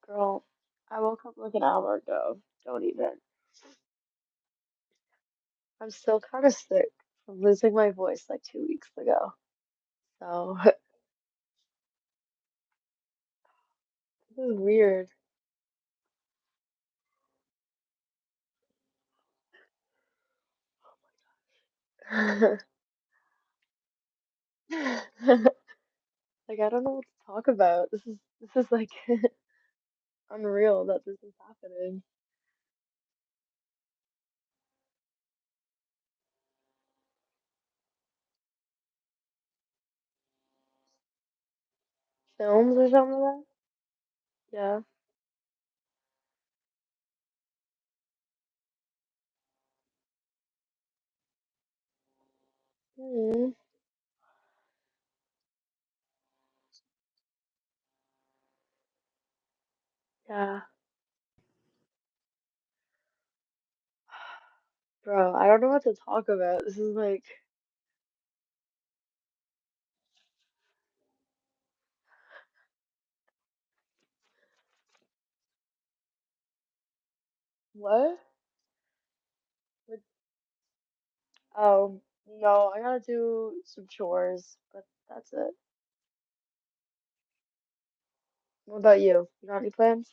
Girl, I woke up like an hour ago. Don't even. I'm still kind of sick from losing my voice like 2 weeks ago. So this is weird. Like I don't know what to talk about. This is like unreal that this is happening. Films or something like that? Yeah. Hmm. Yeah. Bro, I don't know what to talk about. This is like what? What- Oh, no, I gotta do some chores, but that's it. What about you? You got any plans?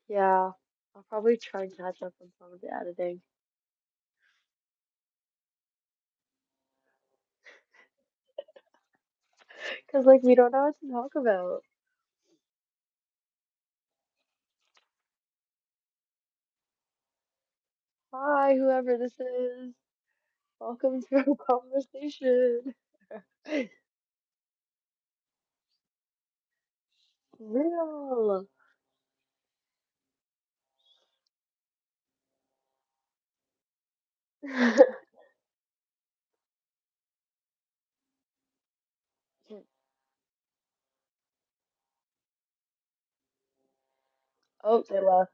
Yeah, I'll probably try and catch up on some of the editing. Cause like we don't know what to talk about. Hi, whoever this is. Welcome to our conversation. Real. Oh, they left.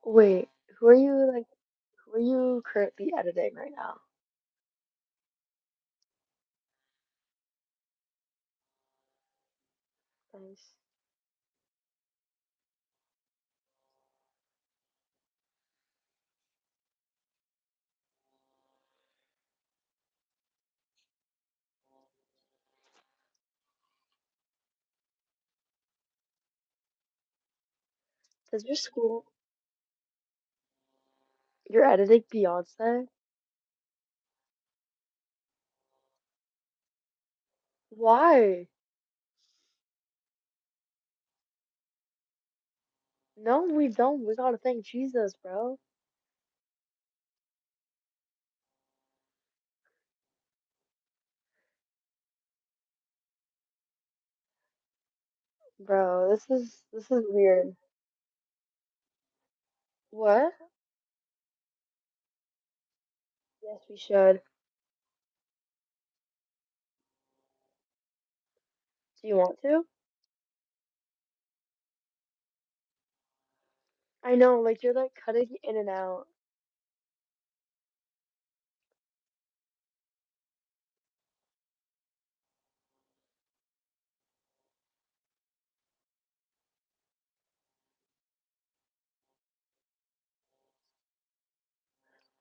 Wait, who are you currently editing right now? Nice. Does your school, you're editing Beyonce? Why? No, we don't. We gotta thank Jesus, bro. Bro, this is weird. What? Yes, we should. Do you want to? I know, like you're like cutting in and out.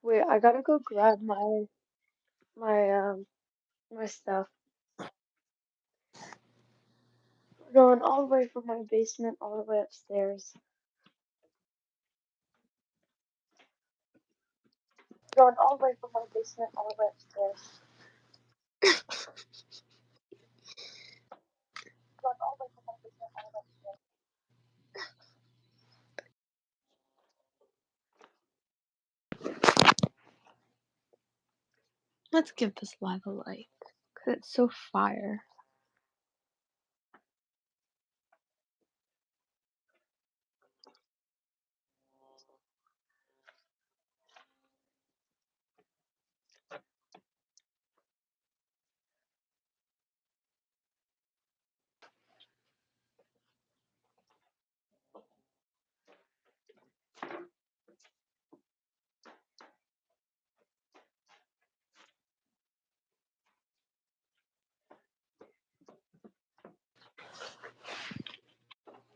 Wait, I gotta go grab my my stuff. We're going all the way from my basement all the way upstairs. Going all the way from my basement all the way upstairs. Going all the way from my basement all the way upstairs. Let's give this live a like, because it's so fire.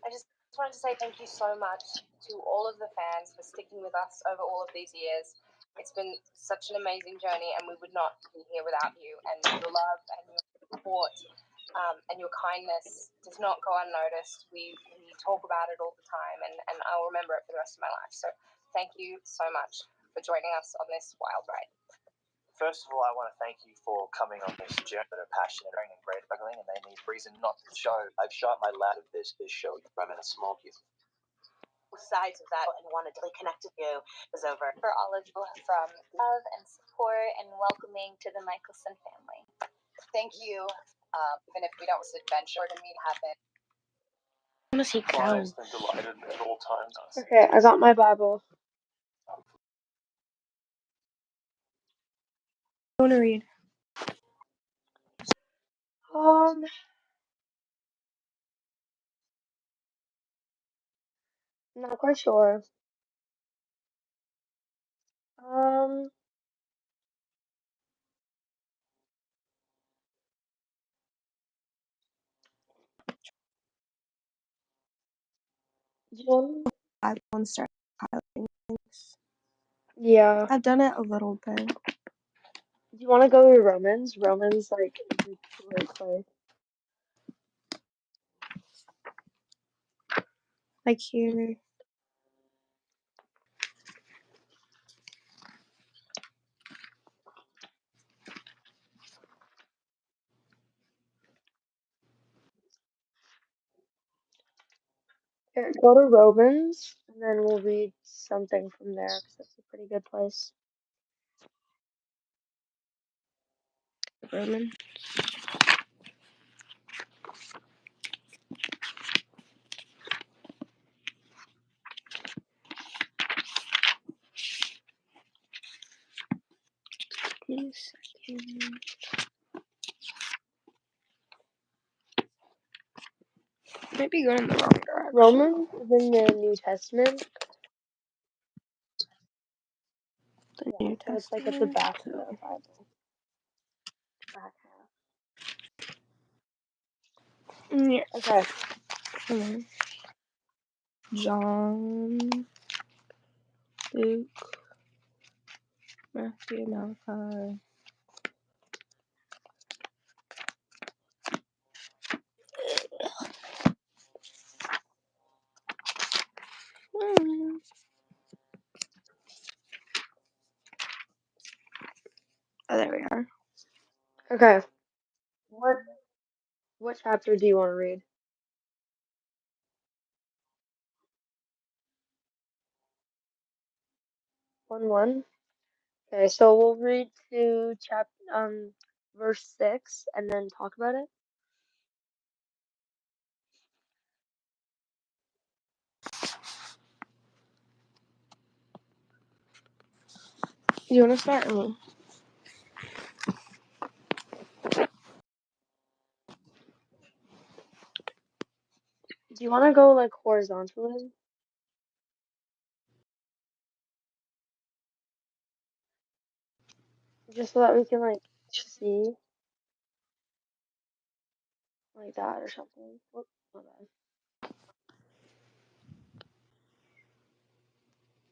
I just wanted to say thank you so much to all of the fans for sticking with us over all of these years. It's been such an amazing journey, and we would not be here without you. And your love and your support and your kindness does not go unnoticed. We talk about it all the time, and I'll remember it for the rest of my life. So thank you so much for joining us on this wild ride. First of all, I want to thank you for coming on this journey that are passionate and great struggling, and they need reason not to show. I've shot my lad of this show. I'm in a small view. Sides of that and wanted to connect with you is over. For all of you from love and support and welcoming to the Michelson family. Thank you. Even if we don't see adventure to meet happen. I want to see cows. Honest and delighted at all times. Okay, I got my Bible. I want to read. Not quite sure. Um, do you want? I want to start highlighting things. Yeah. I've done it a little bit. Do you want to go to Romans? Romans, like, is a great place. Like here. Here, go to Romans, and then we'll read something from there, because that's a pretty good place. Roman. Give me a second. Might be going in the wrong direction. Romans is in the New Testament. The Yeah, New so it's like at the Testament. back of the Bible. Back half. Yeah. Okay. Come on. John, Luke, Matthew, Malachi. Oh, there we are. Okay. What chapter do you want to read? 1:1. Okay, so we'll read to verse 6 and then talk about it. You want to start or me? Do you want to go like horizontally? Just so that we can like see like that or something. Whoop, my bad.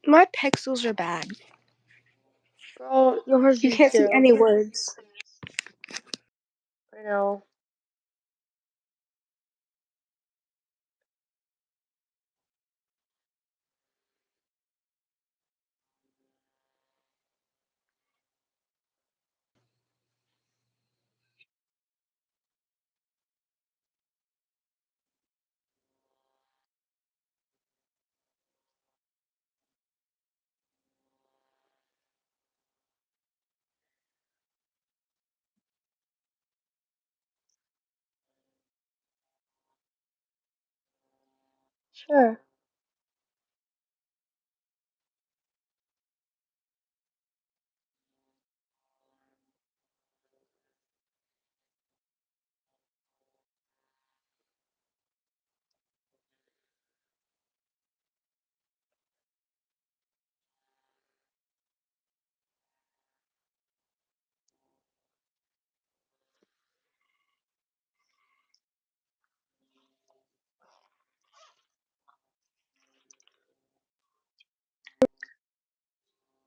My pixels are bad. Girl, yours You is can't see too. any words. I know. Sure.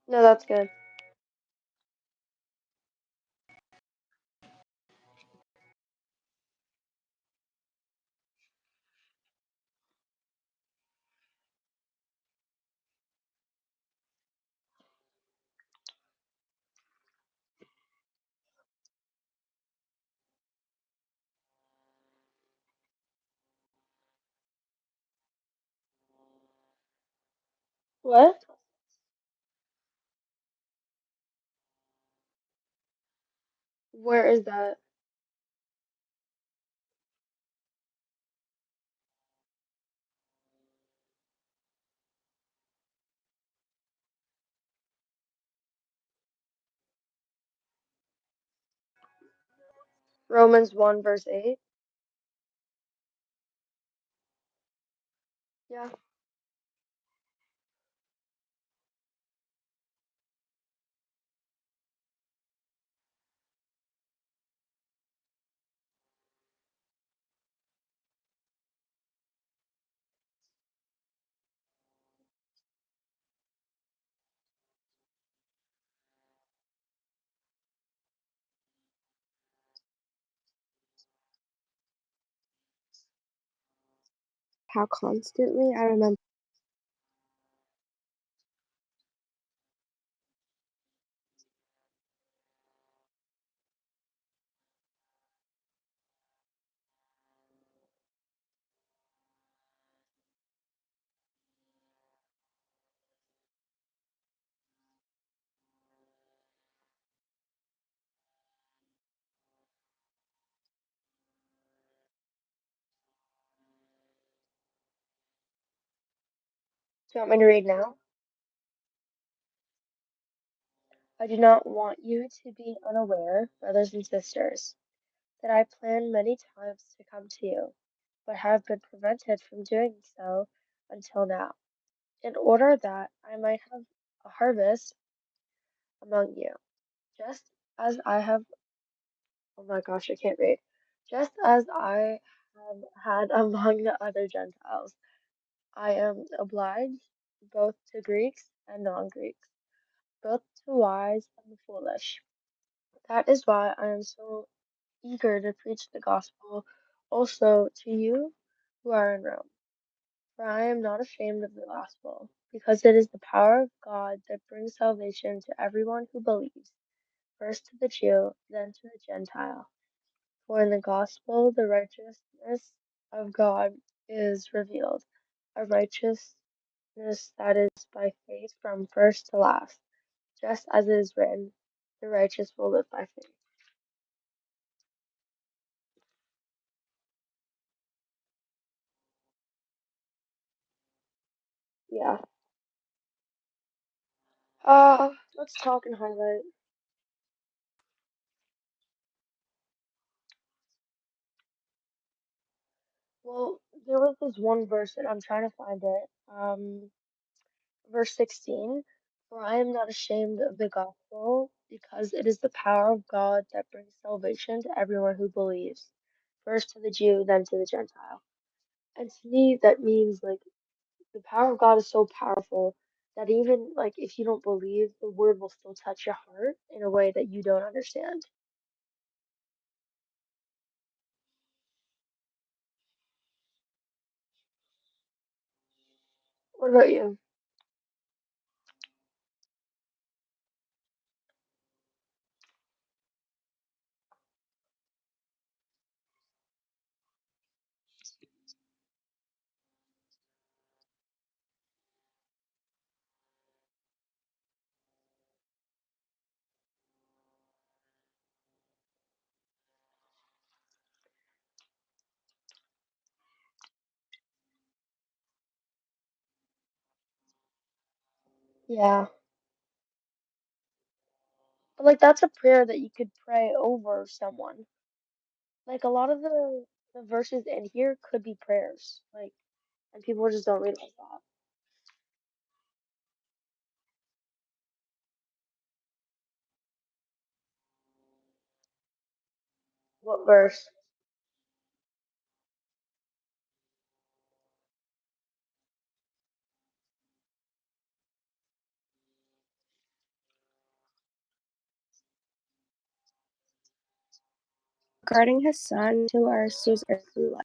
No, that's good. What? Where is that? Romans 1 verse 8? Yeah. How constantly I remember Do you want me to read now? I do not want you to be unaware, brothers and sisters, that I planned many times to come to you, but have been prevented from doing so until now, in order that I might have a harvest among you, just as I have, oh my gosh, I can't read, just as I have had among the other Gentiles. I am obliged both to Greeks and non-Greeks, both to wise and the foolish. That is why I am so eager to preach the gospel also to you who are in Rome. For I am not ashamed of the gospel, because it is the power of God that brings salvation to everyone who believes, first to the Jew, then to the Gentile. For in the gospel the righteousness of God is revealed, a righteousness that is by faith from first to last, just as it is written, the righteous will live by faith. Yeah. Let's talk and highlight. Well, there was this one verse and I'm trying to find it. Verse 16. For I am not ashamed of the gospel, because it is the power of God that brings salvation to everyone who believes, first to the Jew, then to the Gentile. And to me, that means like the power of God is so powerful that even like if you don't believe, the word will still touch your heart in a way that you don't understand. What about you? Yeah. But like that's a prayer that you could pray over someone. Like a lot of the verses in here could be prayers. Like and people just don't realize that. What verse? Regarding his son to our sister's earthly life.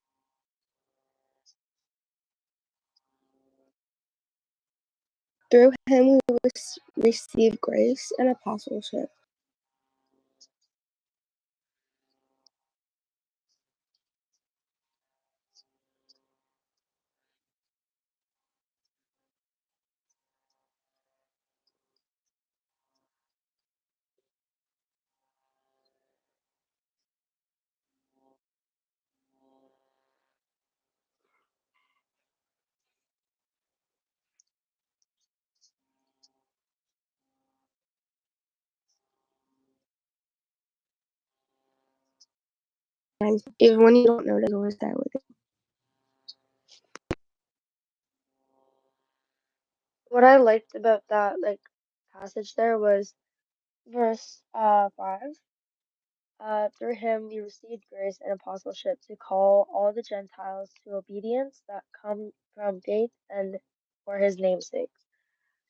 Through him we receive grace and apostleship. And even when you don't notice, always die with it. What I liked about that like passage there was verse 5. Through him we received grace and apostleship to call all the Gentiles to obedience that come from faith and for his name's sake.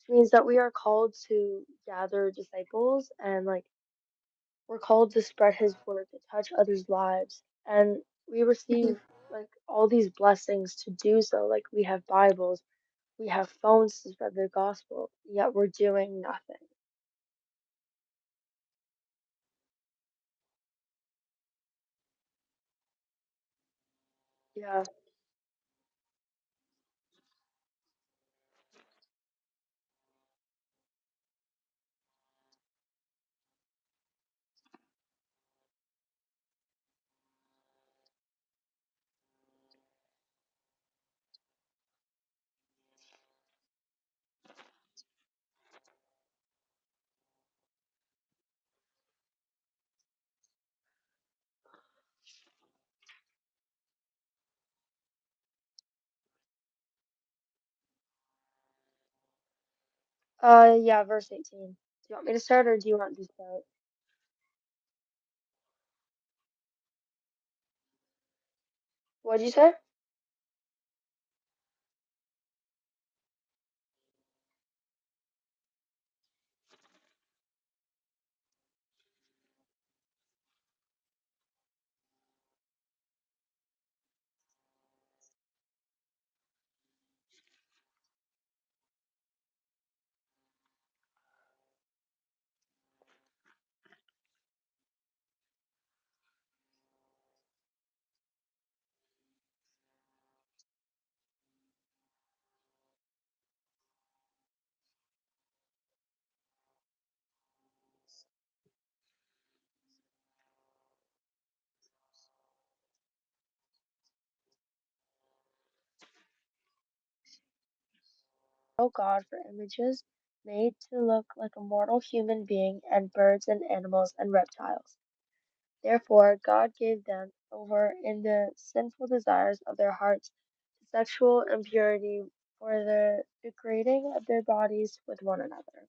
Which means that we are called to gather disciples and like we're called to spread his word, to touch others' lives. And we receive like all these blessings to do so. Like we have Bibles, we have phones to spread the gospel, yet we're doing nothing. Yeah. Yeah, verse 18. Do you want me to start or do you want to start? What'd you say? Oh God, for images made to look like a mortal human being and birds and animals and reptiles. Therefore, God gave them over in the sinful desires of their hearts to sexual impurity for the degrading of their bodies with one another.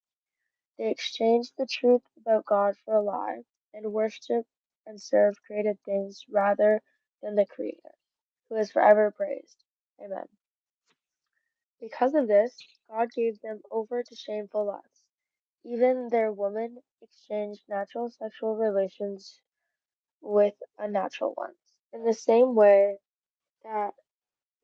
They exchanged the truth about God for a lie and worshiped and served created things rather than the Creator, who is forever praised. Amen. Because of this, God gave them over to shameful lusts. Even their women exchanged natural sexual relations with unnatural ones. In the same way that,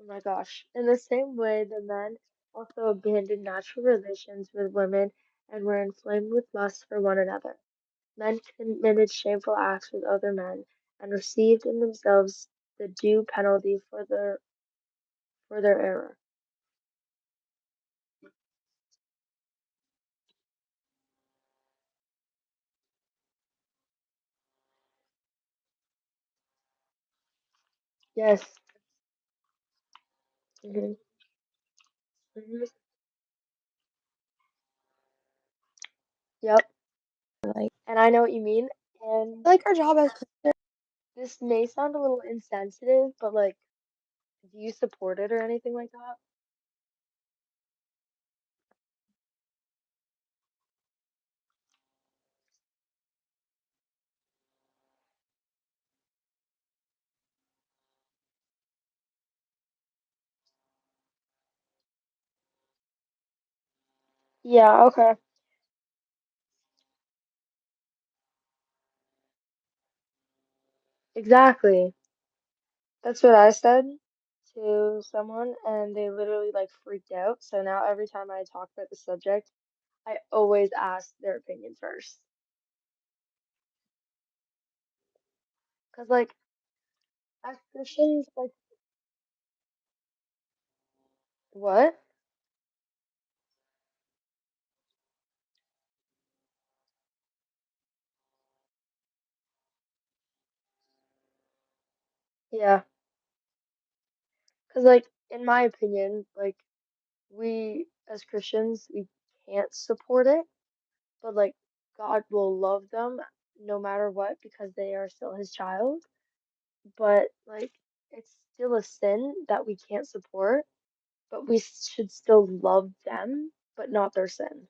oh my gosh, in the same way the men also abandoned natural relations with women and were inflamed with lust for one another. Men committed shameful acts with other men and received in themselves the due penalty for their error. Yes. hmm hmm Yep. Like, And I know what you mean. And like our job as this may sound a little insensitive, but like, do you support it or anything like that? Yeah, okay. Exactly. That's what I said to someone, and they literally like freaked out. So now every time I talk about the subject, I always ask their opinion first. Because, like, as Christians, like, what? Yeah. Because, like, in my opinion, like, we as Christians, we can't support it, but, like, God will love them no matter what because they are still his child. But, like, it's still a sin that we can't support, but we should still love them, but not their sin.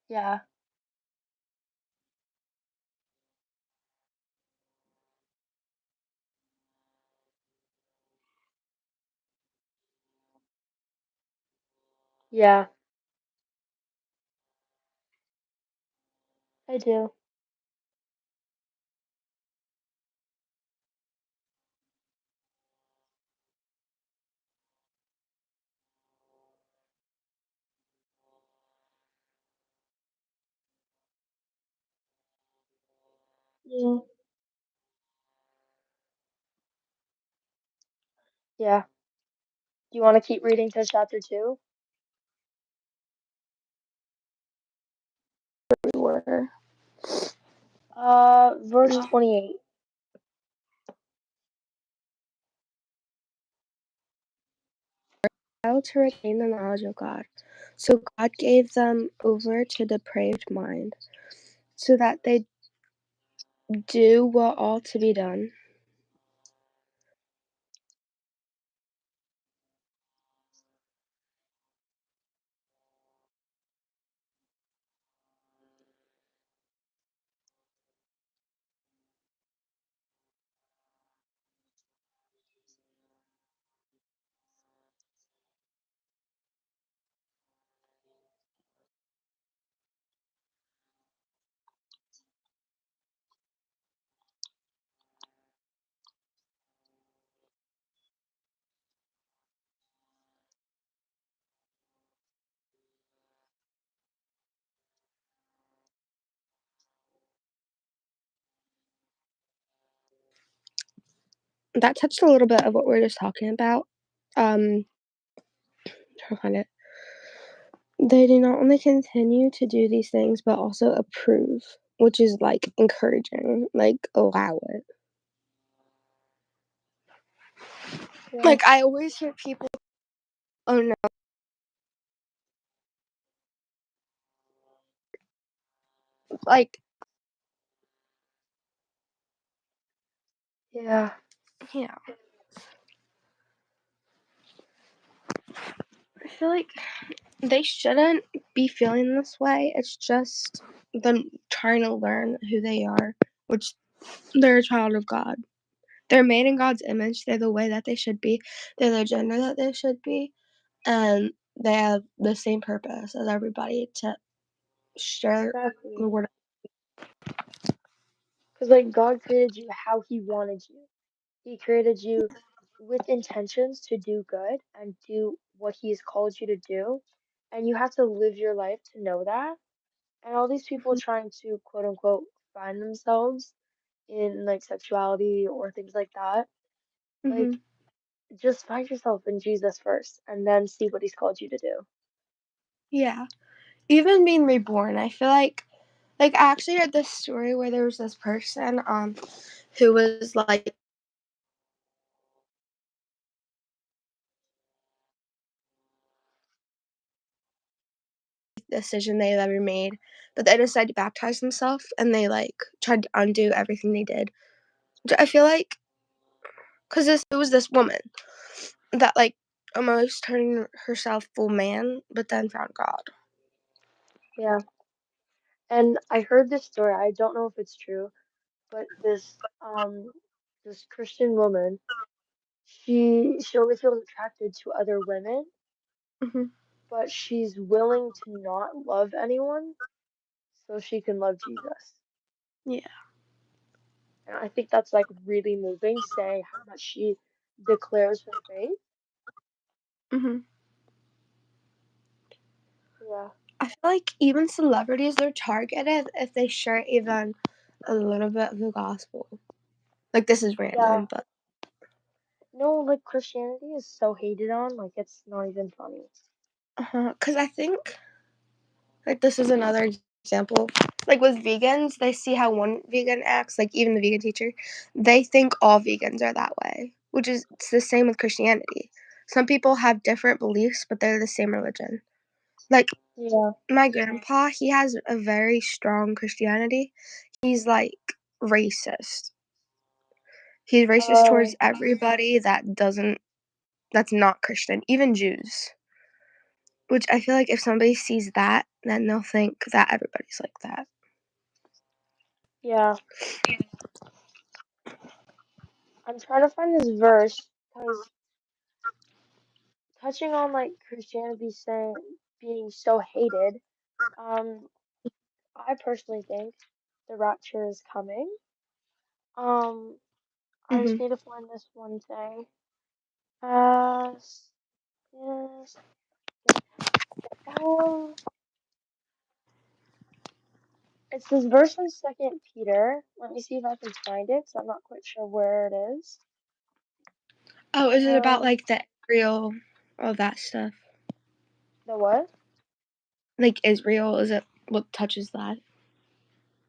Yeah. Yeah, I do. Yeah. Yeah. Do you want to keep reading to chapter 2? we were. Verse 28. To retain the knowledge of God. So God gave them over to depraved mind, so that they do what ought to be done. That touched a little bit of what we were just talking about. Trying to find it. They do not only continue to do these things, but also approve, which is like encouraging, like allow it. Yeah. Like I always hear people, oh no, like Yeah. yeah. I feel like they shouldn't be feeling this way. It's just them trying to learn who they are, which they're a child of God. They're made in God's image. They're the way that they should be. They're the gender that they should be. And they have the same purpose as everybody to share Exactly. the word. Because, like, God created you how He wanted you. He created you with intentions to do good and do what He's called you to do. And you have to live your life to know that. And all these people trying to quote unquote find themselves in like sexuality or things like that, like, Mm-hmm. just find yourself in Jesus first and then see what He's called you to do. Yeah. Even being reborn, I feel like I actually read this story where there was this person who was like decision they've ever made, but they decided to baptize themselves and they like tried to undo everything they did. Which I feel like, because it was this woman that like almost turned herself full man, but then found God. Yeah. And I heard this story. I don't know if it's true, but this Christian woman, she only feels attracted to other women, Hmm. but she's willing to not love anyone so she can love Jesus. Yeah. And I think that's like really moving, saying how much she declares her faith. Hmm. Yeah. I feel like even celebrities are targeted if they share even a little bit of the gospel. Like, this is Yeah. random, but No, like Christianity is so hated on, like it's not even funny. because I think like this is another example. Like with vegans, they see how one vegan acts, like even the vegan teacher, they think all vegans are that way, which is it's the same with Christianity. Some people have different beliefs, but they're the same religion. Like Yeah. my grandpa, he has a very strong Christianity. He's like racist. He's racist towards Oh, everybody that's not Christian, even Jews. Which I feel like if somebody sees that, then they'll think that everybody's like that. yeah. I'm trying to find this verse because touching on like Christianity saying being so hated, um, I personally think the rapture is coming. Um, I just Mhm. need to find this one thing. Uh, yes. Um, it's this verse in Second Peter. Let me see if I can find it, 'cause I'm not quite sure where it is. Oh, is it about Um, like the Israel, all that stuff? the what? Like Israel, is it what touches that?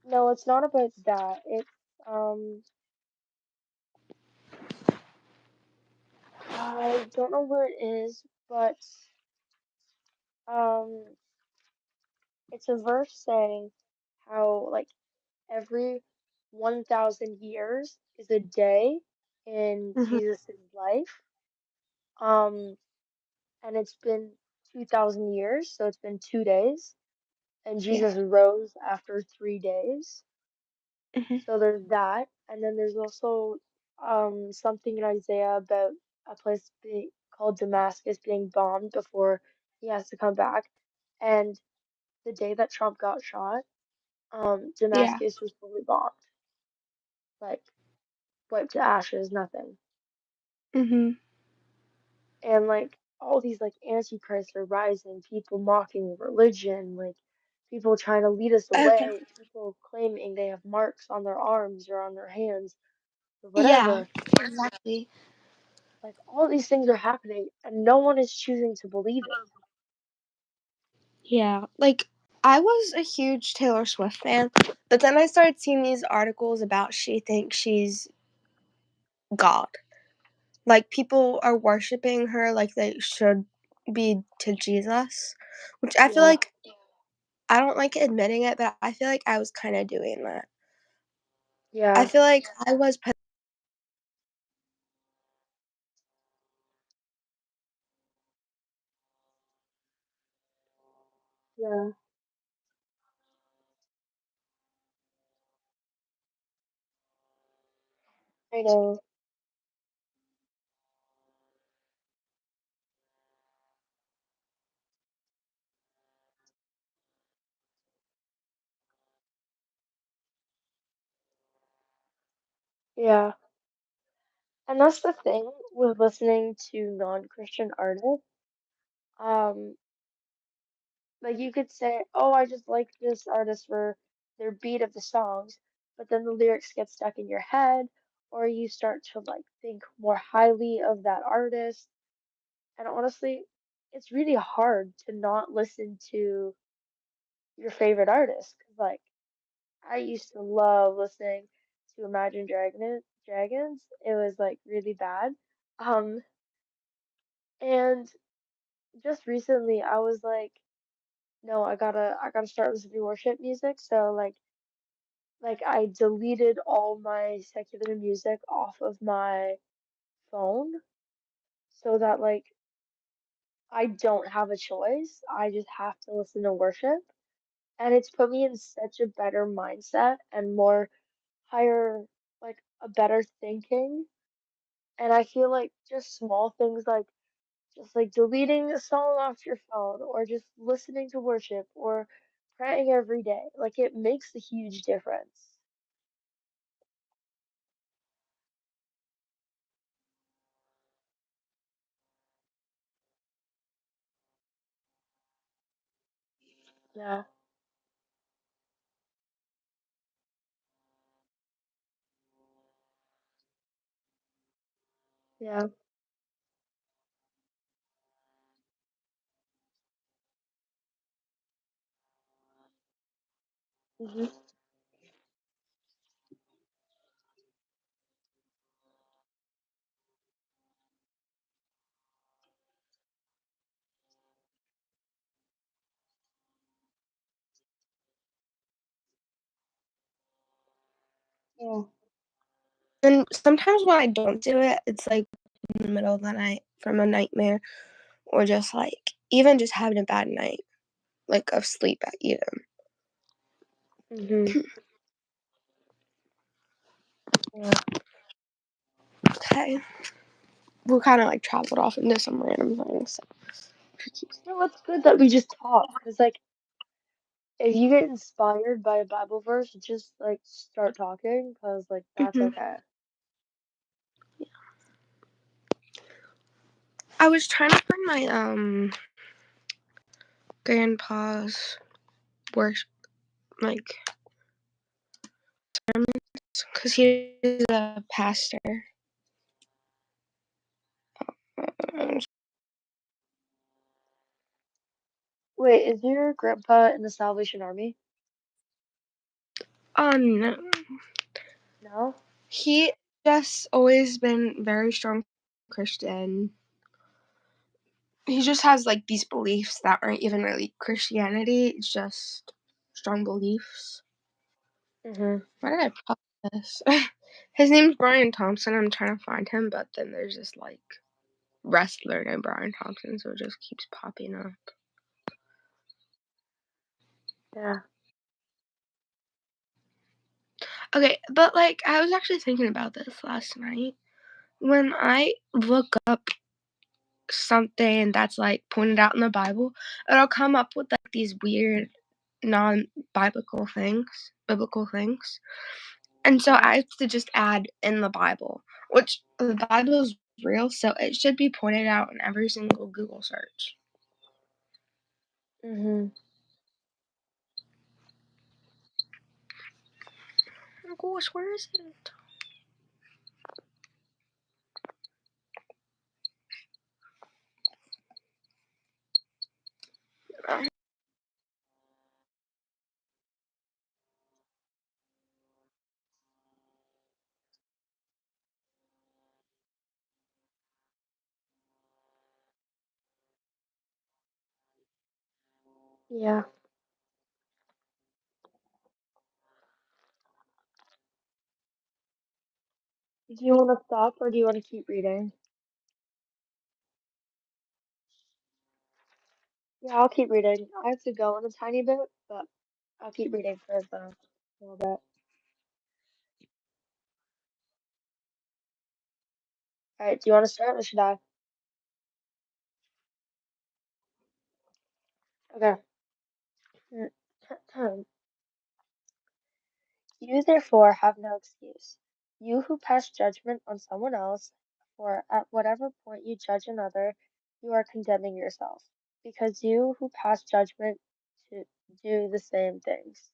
No, it's not about that. Um, I don't know where it is, but um, it's a verse saying how like every 1,000 years is a day in Mhm. Jesus's life. Um, and it's been 2,000 years, so it's been 2 days. And Yeah. Jesus rose after 3 days. Mhm. So there's that. And then there's also something in Isaiah about a place called Damascus being bombed before he has to come back. And the day that Trump got shot, Yeah. Damascus was fully bombed, like wiped to ashes, nothing. Mhm. And like all these like antichrists are rising, people mocking religion, like people trying to lead us Okay. away, people claiming they have marks on their arms or on their hands or Yeah. whatever. Exactly. Like all these things are happening and no one is choosing to believe it. Yeah. Like I was a huge Taylor Swift fan, but then I started seeing these articles about she thinks she's God. Like people are worshiping her like they should be to Jesus, which I feel Yeah, like I don't like admitting it, but I feel like I was kind of doing that. I yeah, feel like I was yeah, I know. Yeah. And that's the thing with listening to non-Christian artists. Um, Like you could say, "Oh, I just like this artist for their beat of the songs," but then the lyrics get stuck in your head, or you start to like think more highly of that artist. And honestly, it's really hard to not listen to your favorite artist. 'Cause like I used to love listening to Dragons. It was like really bad. Um, and just recently I was like no, I gotta start listening to worship music. So like I deleted all my secular music off of my phone so that like I don't have a choice. I just have to listen to worship. And it's put me in such a better mindset and more higher, like a better thinking. And I feel like just small things like just like deleting a song off your phone or just listening to worship or praying every day, like it makes a huge difference. Yeah, yeah. Hmm. Yeah. And sometimes when I don't do it, it's like in the middle of the night from a nightmare or just like even just having a bad night, like of sleep at even. Hmm. Yeah. Okay. We kind of like traveled off into some random things. No, it's good that we just talk because like if you get inspired by a Bible verse, just like start talking because like that's Hmm. okay. I was trying to find my grandpa's work like sermons because he's a pastor. Wait, is your grandpa in the Salvation Army? Oh no, No? he just always been very strong Christian. He just has like these beliefs that aren't even really Christianity. It's just strong beliefs. Hmm. Why did I pop this? His name's Brian Thompson. I'm trying to find him, but then there's this like wrestler named Brian Thompson, so it just keeps popping up. Yeah. Okay, but like I was actually thinking about this last night. When I look up something that's like pointed out in the Bible, it'll come up with like these weird biblical things. And so Hmm. I have to just add in the Bible, which the Bible is real, so it should be pointed out in every single Google search. Hmm. Oh gosh, where is it? Oh, Yeah. Do you want to stop or do you want to keep reading? Yeah, I'll keep reading. I have to go in a tiny bit, but I'll keep reading for the little bit. All right, do you want to start or should I? Okay. You therefore have no excuse, you who pass judgment on someone else, for at whatever point you judge another, you are condemning yourself, because you who pass judgment to do the same things.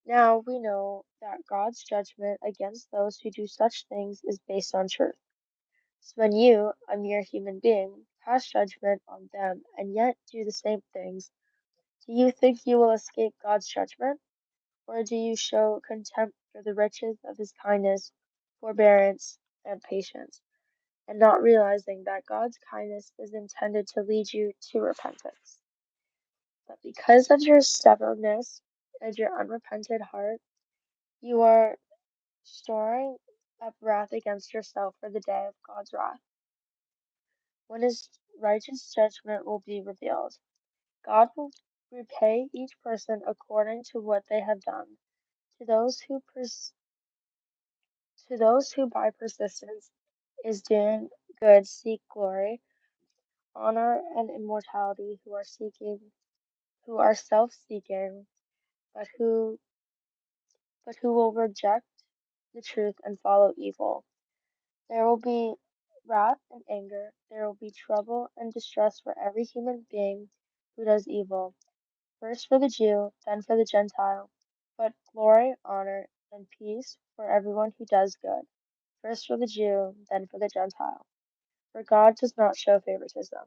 Now we know that God's judgment against those who do such things is based on truth. So when you, a mere human being, pass judgment on them and yet do the same things, do you think you will escape God's judgment? Or do you show contempt for the riches of his kindness, forbearance, and patience, and not realizing that God's kindness is intended to lead you to repentance? But because of your stubbornness and your unrepented heart, you are storing up wrath against yourself for the day of God's wrath, when his righteous judgment will be revealed. God will repay each person according to what they have done. To those who by persistence is doing good seek glory, honor, and immortality, who are self-seeking, but who will reject the truth and follow evil. There will be wrath and anger. There will be trouble and distress for every human being who does evil, first for the Jew, then for the Gentile. But glory, honor, and peace for everyone who does good, first for the Jew, then for the Gentile. For God does not show favoritism.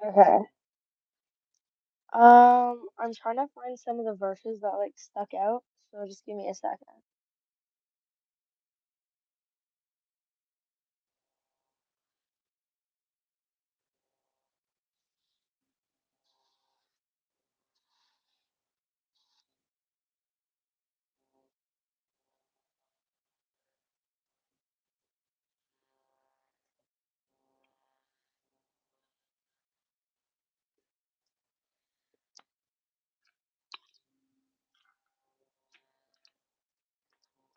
Okay. I'm trying to find some of the verses that like stuck out, so just give me a second.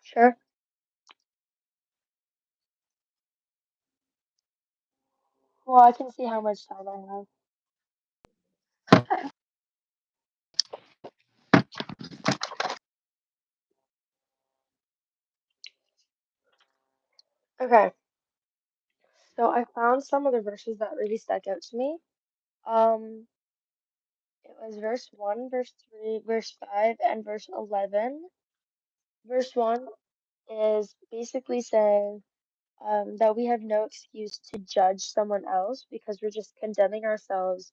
Sure. Well, I can see how much time I have. Okay, so I found some of the verses that really stuck out to me. Um, it was verse 1, verse 3, verse 5, and verse 11. Verse 1 is basically saying that we have no excuse to judge someone else because we're just condemning ourselves.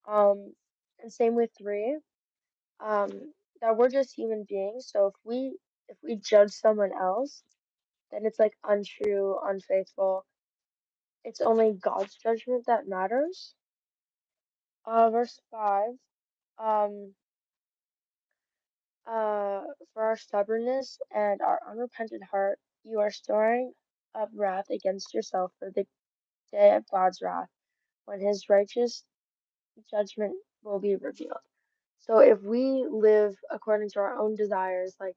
And same with 3, that we're just human beings. So if we judge someone else, then it's like untrue, unfaithful. It's only God's judgment that matters. Verse 5, um, for our stubbornness and our unrepentant heart, you are storing up wrath against yourself for the day of God's wrath, when his righteous judgment will be revealed. So if we live according to our own desires, like,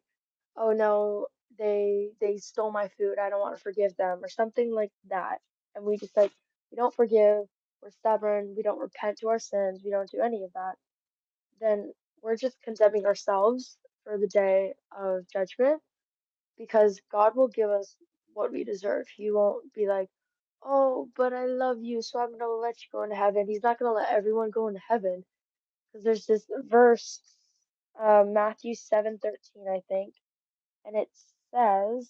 oh no, they stole my food, I don't want to forgive them, or something like that, and we just like we don't forgive, we're stubborn, we don't repent to our sins, we don't do any of that, then we're just condemning ourselves for the day of judgment because God will give us what we deserve. He won't be like, oh, but I love you, so I'm gonna let you go into heaven. He's not gonna let everyone go into heaven because there's this verse, Matthew 7:13, I think, and it says,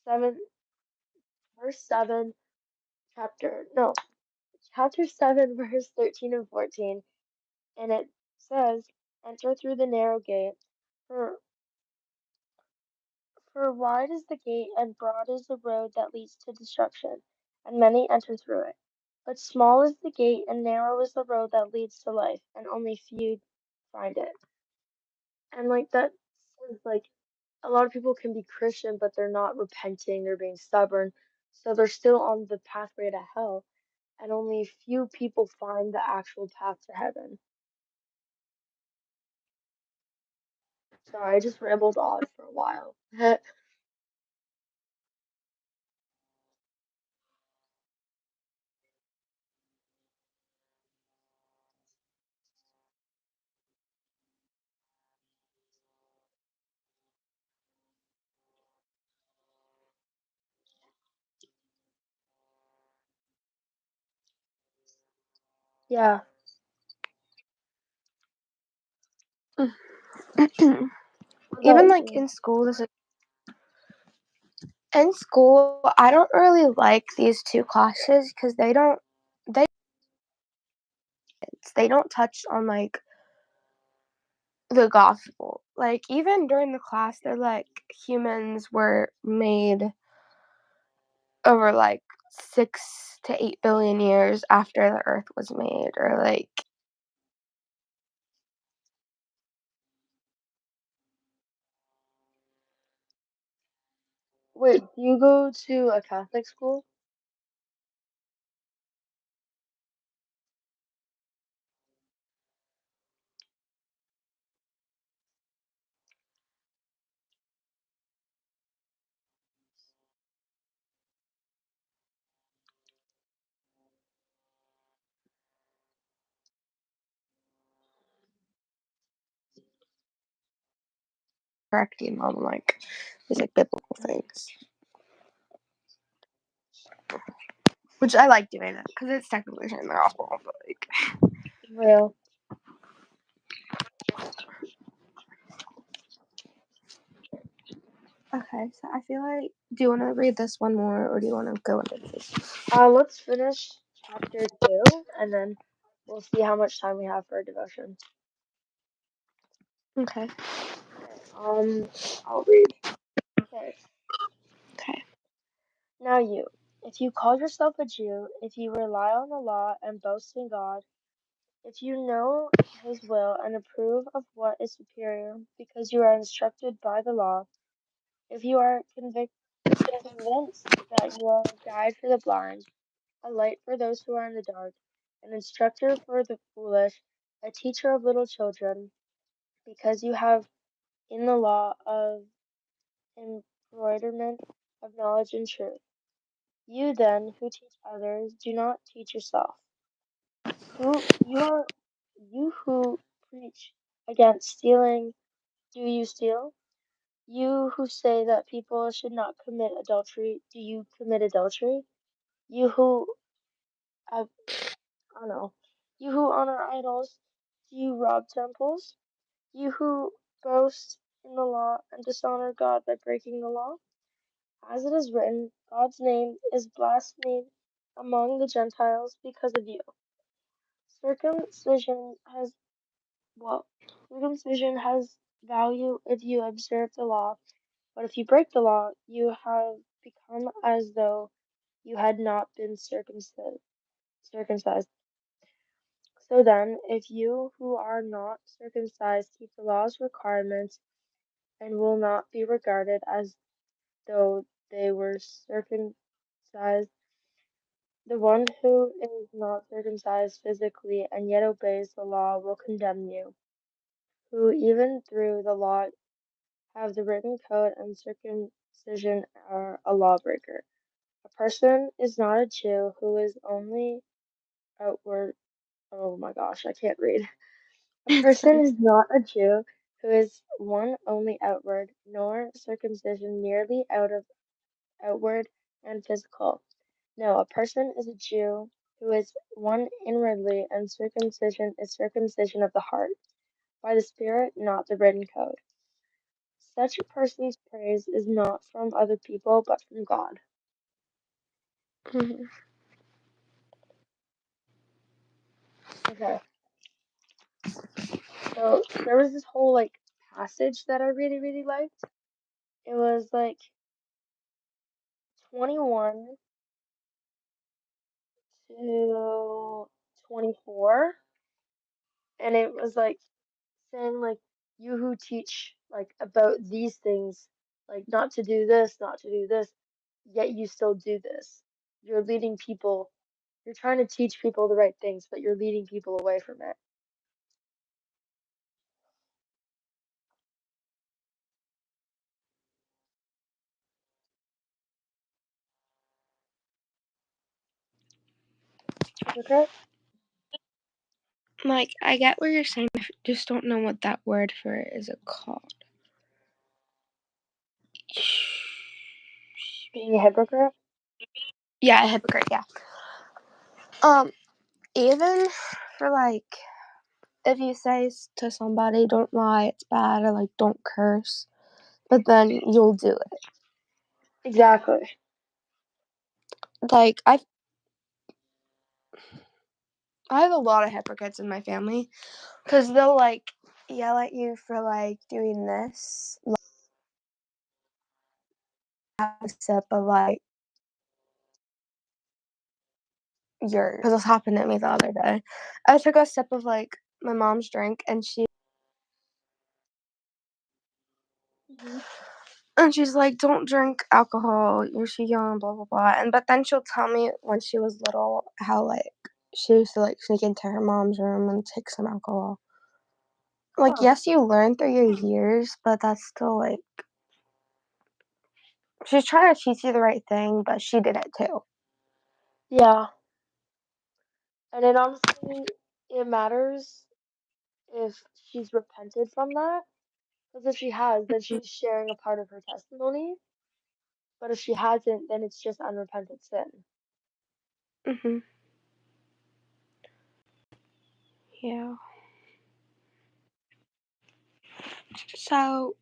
7, verse 7, no, chapter 7, verse 13 and 14, and it says, enter through the narrow gate. For For wide is the gate and broad is the road that leads to destruction, and many enter through it. But small is the gate and narrow is the road that leads to life, and only few find it. And like that says like a lot of people can be Christian, but they're not repenting, they're being stubborn, so they're still on the pathway to hell, and only few people find the actual path to heaven. Sorry, I just rambled on for a while. Yeah, what Even about like you? in school, I don't really like these two classes because they don't touch on like the gospel. Like even during the class, they're like humans were made over like 6 to 8 billion years after the Earth was made, or like Wait, do you go to a Catholic school? correcting on like these like biblical things, which I like doing it because it's technically sharing the gospel, but like Real. okay. So I feel like, do you want to read this one more, or do you want to go into this? Let's finish chapter 2, and then we'll see how much time we have for devotion. Okay. Okay, I'll read. Okay. Okay. Now if you call yourself a Jew, if you rely on the law and boast in God, if you know His will and approve of what is superior because you are instructed by the law, if you are convinced that you are a guide for the blind, a light for those who are in the dark, an instructor for the foolish, a teacher of little children, because you have in the law of embroiderment of knowledge and truth. You then, who teach others, do not teach yourself. You who preach against stealing, do you steal? You who say that people should not commit adultery, do you commit adultery? You who I don't know. You who honor idols, do you rob temples? You who boast in the law and dishonor God by breaking the law? As it is written, God's name is blasphemed among the Gentiles because of you. Circumcision has well, circumcision has value if you observe the law, but if you break the law, you have become as though you had not been circumcised. So then, if you who are not circumcised keep the law's requirements and will not be regarded as though they were circumcised, the one who is not circumcised physically and yet obeys the law will condemn you, who even through the law have the written code and circumcision are a lawbreaker. A person is not a Jew who is only outward. Oh my gosh, I can't read. A person is not a Jew who is one only outward, nor circumcision merely out of outward and physical. No, a person is a Jew who is one inwardly, and circumcision is circumcision of the heart, by the Spirit, not the written code. Such a person's praise is not from other people, but from God. Mhm. Okay, so there was this whole like passage that I really, really liked. It was like 21 to 24, and it was like saying like you who teach like about these things, like not to do this, not to do this, yet you still do this. You're leading people, you're trying to teach people the right things, but you're leading people away from it. Hypocrite? Like, I get what you're saying, I just don't know what that word for it is called. Being a hypocrite? Yeah, a hypocrite, yeah. Even for, like, if you say to somebody, don't lie, it's bad, or, like, don't curse, but then you'll do it. Exactly. Like, I have a lot of hypocrites in my family, because they'll, like, yell at you for, like, doing this, like, have a sip of, like, because this happened to me the other day. I took a sip of, like, my mom's drink, and Hmm. she's like, don't drink alcohol, you're too young, blah blah blah. But then she'll tell me when she was little how, like, she used to, like, sneak into her mom's room and take some alcohol. Like, Huh. yes, you learn through your years, but that's still, like, she's trying to teach you the right thing, but she did it too. Yeah. And it honestly, it matters if she's repented from that. Because if she has, then she's sharing a part of her testimony. But if she hasn't, then it's just unrepentant sin. Mhm. Yeah. So,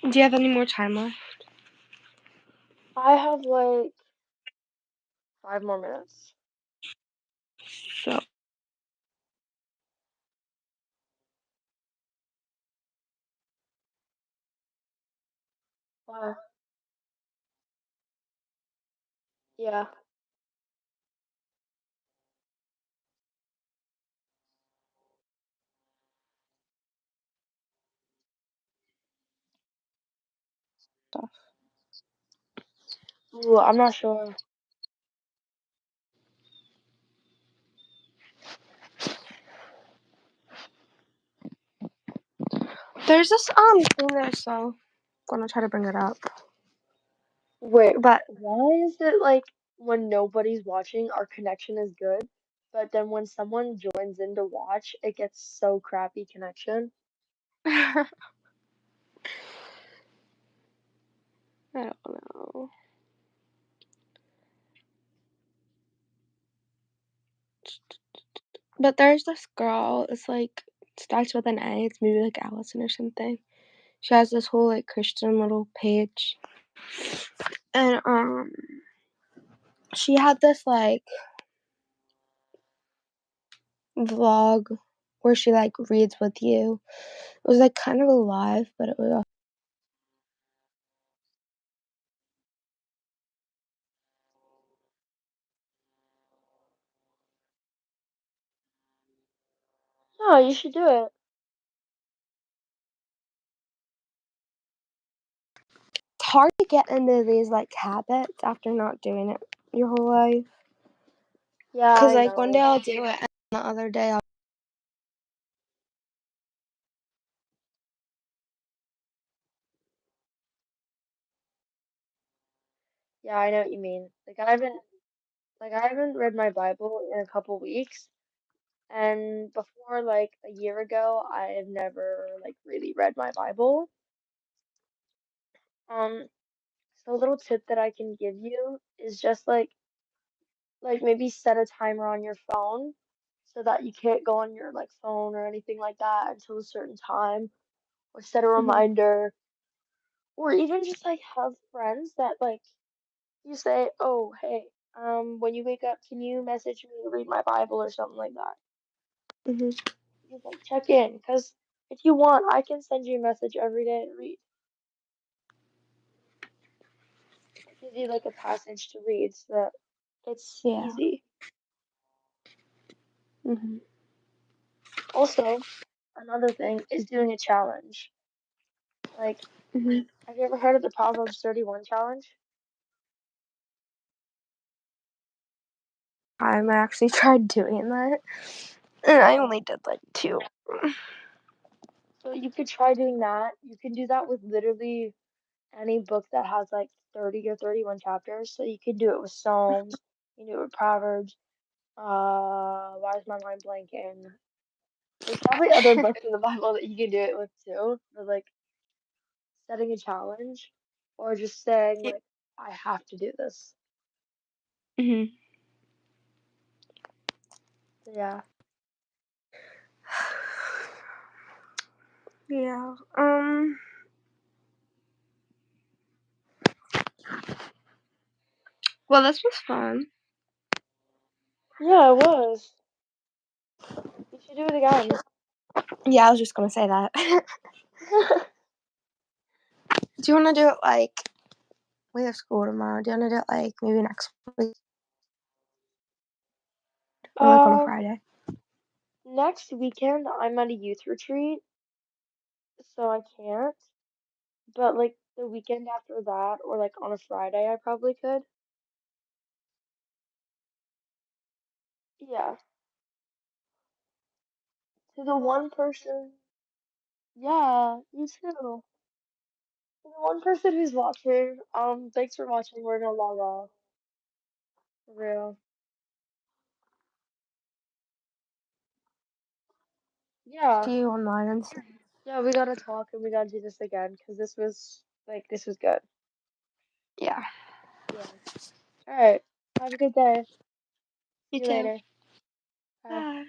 do you have any more time left? I have like 5 more minutes. So, Wow. Yeah. Ooh, I'm not sure. there's this thing there, so I'm gonna try to bring it up. Wait, But why is it like when nobody's watching, our connection is good, but then when someone joins in to watch, it gets so crappy connection? I don't know. But there's this girl, it's like, starts with an A, it's maybe like Allison or something. She has this whole, like, Christian little page. And she had this, like, vlog where she, like, reads with you. It was, like, kind of alive, but it was No, you should do it. hard to get into these, like, habits after not doing it your whole life. Yeah, Cause, I like, one day know. I'll do it, and the other day I'll. Yeah, I know what you mean. Like I haven't read my Bible in a couple weeks, and before like a year ago, I had never like really read my Bible. Um, so a little tip that I can give you is just like maybe set a timer on your phone so that you can't go on your like phone or anything like that until a certain time, or set a Mhm. reminder, or even just like have friends that like you say, "Oh, hey, when you wake up, can you message me to read my Bible or something like that?" Mhm. Just like check in, because if you want, I can send you a message every day to read. Give you like a passage to read so that it's Yeah. easy. Mhm. Also, another thing is doing a challenge. Like, Mhm. have you ever heard of the Proverbs 31 challenge? I actually tried doing that, and I only did like 2. So you could try doing that. You can do that with literally any book that has like 30 or 31 chapters. So you can do it with Psalms, you can do it with Proverbs. Why is my mind blanking? There's probably other books in the Bible that you can do it with too. But like setting a challenge or just saying like, I have to do this. Mhm. So yeah. Yeah. Well, this was fun. Yeah, it was. You should do it again. Yeah, I was just gonna say that. Do you want to do it like we have school tomorrow? Do you want to do it like maybe next week or like on a Um, Friday? Next weekend I'm at a youth retreat, so I can't. But like the weekend after that, or like on a Friday, I probably could. Yeah. To the one person, yeah, you too. To the one person who's watching, thanks for watching. We're gonna log off. For real. Yeah. See you online and stuff. Yeah, we gotta talk and we gotta do this again because this was good. Yeah. Yeah. All right. Have a good day. You See you too. later. Bye. Bye.